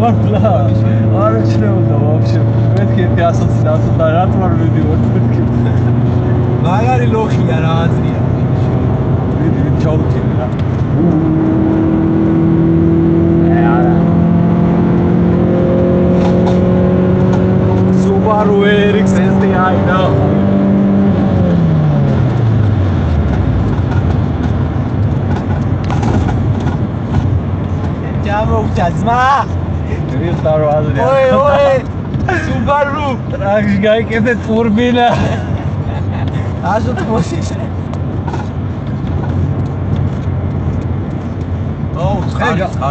მართლა არ ჩნეოდა ვაფშე მეთქი ასოცირაცია და რატომ არ მივიდივარ მეთქი მაგარი ლოხია რა აზრია ვიდი ჩაუჩინე რა Subaru RX-STI და ჩამოვჭა ძმა ვიხარო აზრია ოე Subaru რაგში გაიკეთე ტურბინა აზოთ მოსის ოუ